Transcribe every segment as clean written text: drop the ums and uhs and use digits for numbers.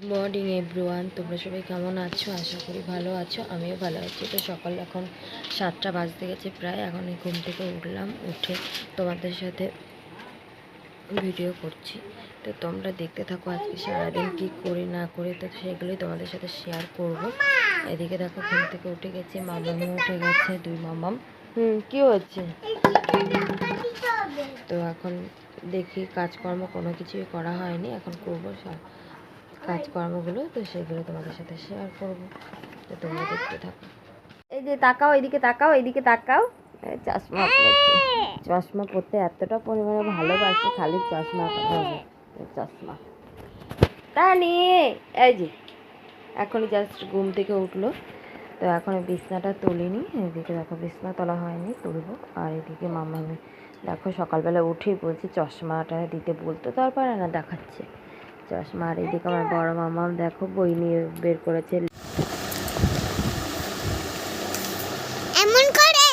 Morning everyone, তোমরা সবাই কেমন আছো? আশা করি ভালো আছো। আমিও ভালো আছি। তো সকাল এখন 7টা বাজতে গেছে প্রায়। এখন ঘুম থেকে উঠলাম, উঠে তোমাদের সাথে ভিডিও করছি। তো তোমরা দেখতে থাকো আজকে সারাদিন কী করি না করি, তো সেগুলোই তোমাদের সাথে শেয়ার করব। এদিকে দেখো ঘুম থেকে উঠে গেছে, মামামও উঠে গেছে, দুই মামাম। কী হচ্ছে? তো এখন দেখি কাজকর্ম কোনো কিছুই করা হয়নি, এখন করবো কাজকর্মগুলো, তো সেগুলো তোমাদের সাথে শেয়ার করবো। তো তোমরা দেখতে থাকো। এই যে তাকাও, এদিকে তাকাও, এদিকে তাকাও। চশমা পড়েছে। চশমা পরতে এতটা পরিমাণে ভালোবাসে, খালি চশমা চশমা তা নিয়ে। এই যে এখনই জাস্ট ঘুম থেকে উঠলো, তো এখন বিছনাটা তুলিনি। এদিকে দেখো বিছনা তোলা হয়নি, তুলবো। আর এদিকে মামামি দেখো সকালবেলা উঠেই বলছি চশমাটা দিতে, বলতে তো আর পারে না, দেখাচ্ছে চশমা। আর এদিকে আমার বড় মামা দেখো বই নিয়ে বের করেছে। এমন করে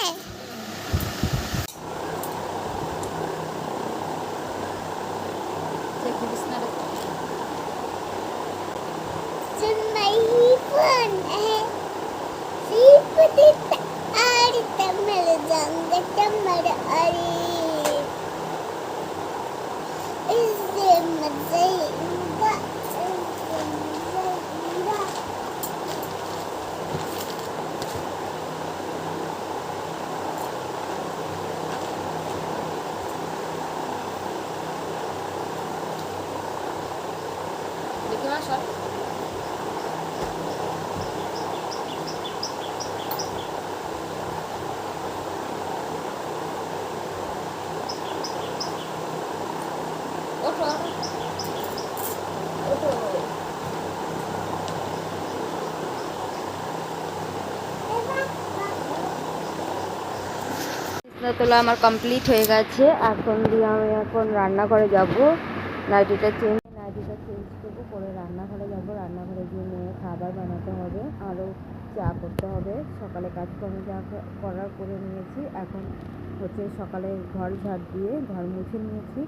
দেখি মা সব ওঠো ওঠো। বিছনা তোলা আমার কমপ্লিট হয়ে গেছে। এখন দিয়ে আমি এখন রান্নাঘরে যাব, নাইটিটা চেঞ্জ করবো, করে রান্নাঘরে যাব। রান্নাঘরে গিয়ে মেয়ে খাবার বানাতে হবে, আরও চা করতে হবে। সকালে কাজকর্ম যা করার করে নিয়েছি। এখন হচ্ছে সকালে ঘর ঝাড় দিয়ে ঘর মুছে নিয়েছি,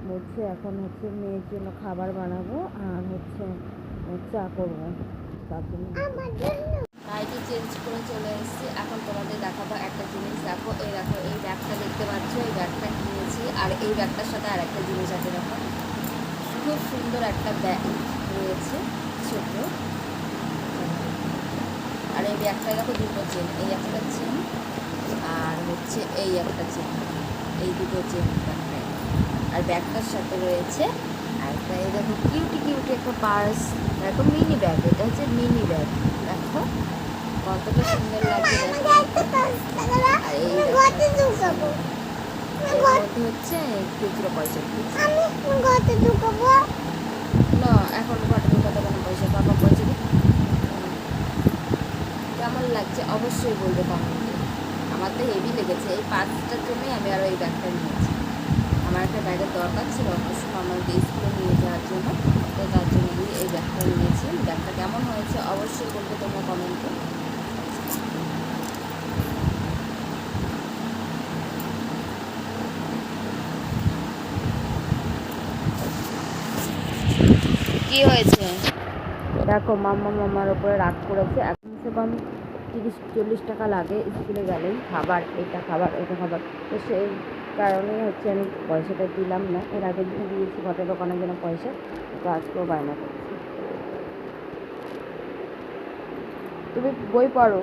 মুছে এখন হচ্ছে মেয়ের জন্য খাবার বানাবো আর হচ্ছে চা করবো। তার জন্য নাইটি চেঞ্জ করে চলে এসেছি। এখন তোমাদের দেখাবো একটা জিনিস। দেখো এই দেখো, এই ব্যাগটা দেখতে পাচ্ছ, এই ব্যাগটা কিনেছি। আর এই ব্যাগটার সাথে আর একটা জিনিস আছে, দেখো খুব সুন্দর একটা ব্যাগ রয়েছে, ছোট। আর এই ব্যাগটায় দেখো দুটো চেন, এই একটা চেন আর হচ্ছে এই একটা চেন, এই দুটো চেন ব্যাগটায়। আর ব্যাগটার সাথে রয়েছে আর একটা এই দেখো কিউটি কিউটি একটা পার্স। দেখো মিনি ব্যাগ, এটা হচ্ছে মিনি ব্যাগ। দেখো কতটা সুন্দর লাগছে। আর এই মধ্যে হচ্ছে খুচরো পয়সা দিয়েছে না, এখন ঘরে ঢুকাতে কোনো পয়সা, বাবা পয়সা দিই। কেমন লাগছে অবশ্যই বলবে কমেন্টে। আমার তো হেভি লেগেছে, এই পার্সটার জন্যই আমি আরও এই ব্যাগটা নিয়েছি। আমার একটা ব্যাগের দরকার ছিল অবশ্য আমাকে স্কুলে নিয়ে যাওয়ার জন্য, তো তার জন্য এই ব্যাগটা নিয়েছি। ব্যাগটা কেমন হয়েছে অবশ্যই বলবে তোমরা কমেন্টে। কি হয়েছে দেখো, মামার উপরে রাগ করেছে। এখন সে কম 30-40 টাকা লাগে স্কুলে গেলেই, খাবার এটা খাবার ওইটা খাবার। তো সেই কারণেই হচ্ছে আমি পয়সাটা দিলাম না। এর আগে দিন দিয়েছি ঘটের দোকানের জন্য পয়সা, তো আজকেও বায়না করছি। তুমি বই পড়ো।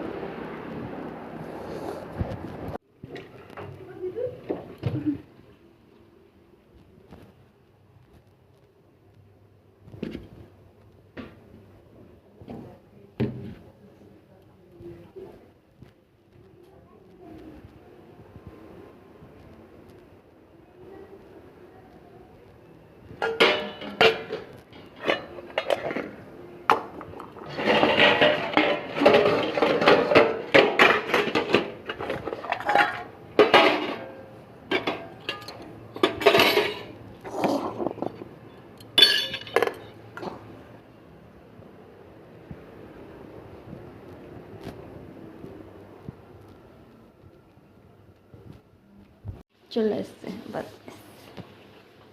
চলে এসছে, বাস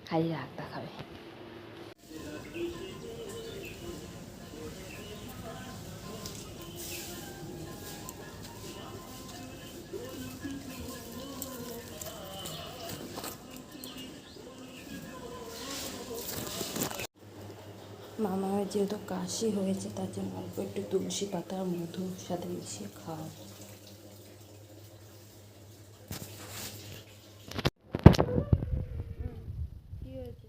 খালি রাগ দেখাবে। আমার যেহেতু কাশি হয়েছে তার জন্য অল্প একটু তুলসী পাতা আর মধুর সাথে মিশিয়ে খাওয়া। কি হয়েছে?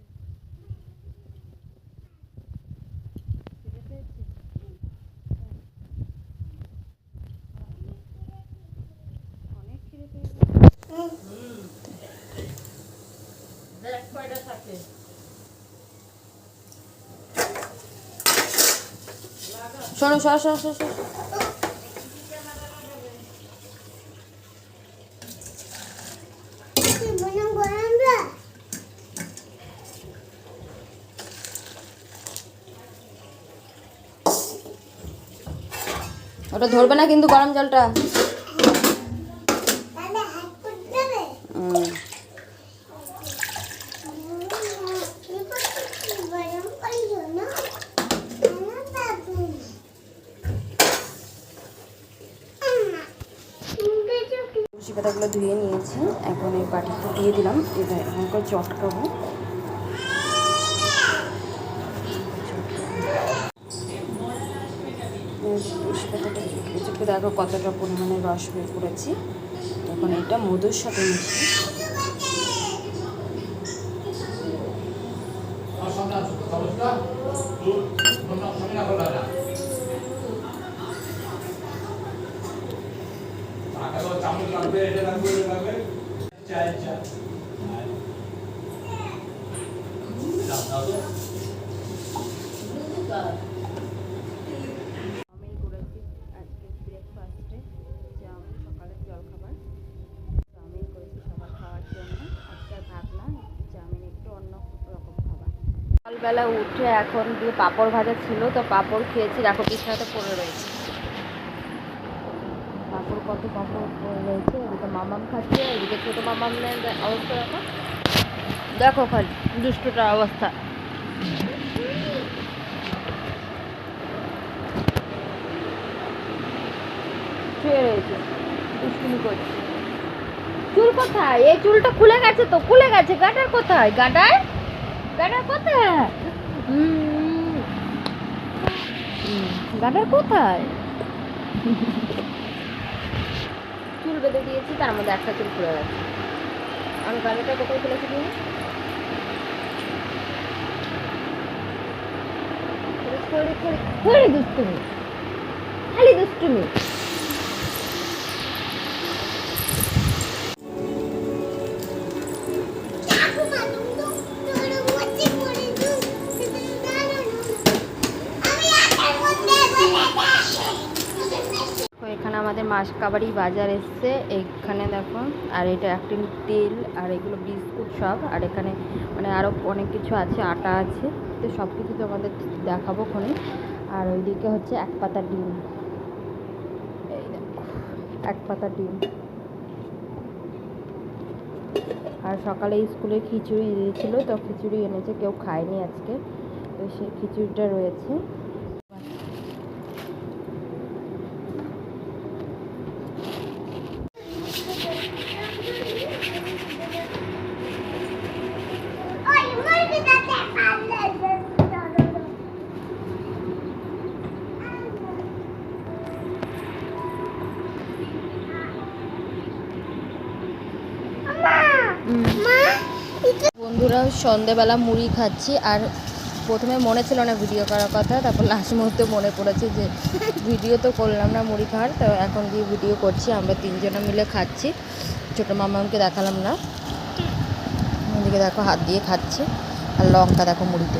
অনেক খিদে পেয়েছে। শোনো সর সর সর সর। ওটা ধরবে না কিন্তু গরম জলটা। তুলসী পাতাগুলো ধুয়ে নিয়েছি, এখন এই বাটিতে দিয়ে দিলাম। এটা এখন করে চটকাবো। তুলসী পাতাটা চটকে চটকে দেখো কতটা পরিমাণে রস বের করেছি। এখন এটা মধুর সাথে মিশিয়ে চাউমিন করেছি আজকে ব্রেকফাস্টে। চাউমিন সকালের জলখাবার, চাউমিন করেছি সবার খাওয়ার জন্য। আজকে আর ভাবলাম চাউমিন একটু অন্য রকম খাবার। সকালবেলা উঠে এখন দিয়ে পাঁপড় ভাজা ছিল, তো পাঁপড় খেয়েছি। দেখো বিছানাতে পড়ে রয়েছে পাঁপড়, কত পাঁপড় পড়ে রয়েছে। এদিকে মামাম খাচ্ছে, এদিকে ছোটো মামামের অবস্থা দেখো, দেখো খালি দুষ্টটার অবস্থা। শুয়ে রয়েছে, দুষ্টুমি করছে। চুল কোথায়? এই চুলটা খুলে গেছে তো, খুলে গেছে। গাডার কোথায়? গাডার গাডার কোথায়? গাডার কোথায়? চুল বেঁধে দিয়েছি, তার মধ্যে একটা চুল খুলে গেছে। আমি গাড়িটা কোথায় খুলেছি দিয়ে দুষ্টুমি, খালি দুষ্টুমি। এখানে আমাদের মাসকাবাড়ি বাজার এসছে, এইখানে দেখো। আর এটা একটি তেল আর এগুলো বিস্কুট সব। আর এখানে মানে আরও অনেক কিছু আছে, আটা আছে, তো সব কিছু তোমাদের দেখাবো ক্ষণে। আর ওইদিকে হচ্ছে এক পাতা ডিম, এই দেখো এক পাতা ডিম। আর সকালে স্কুলে খিচুড়ি দিয়েছিল, তো খিচুড়ি এনেছে, কেউ খায়নি আজকে, তো সেই খিচুড়িটা রয়েছে। বন্ধুরা সন্ধেবেলা মুড়ি খাচ্ছি। আর প্রথমে মনে ছিল না ভিডিও করার কথা, তারপর লাস্ট মুহূর্তে মনে পড়েছে যে ভিডিও তো করলাম না মুড়ি খাওয়ার, তো এখন দিয়ে ভিডিও করছি। আমরা তিনজনে মিলে খাচ্ছি, ছোটো মামাকে দেখালাম না। ওদিকে দেখো হাত দিয়ে খাচ্ছে, আর লঙ্কা দেখো মুড়িতে।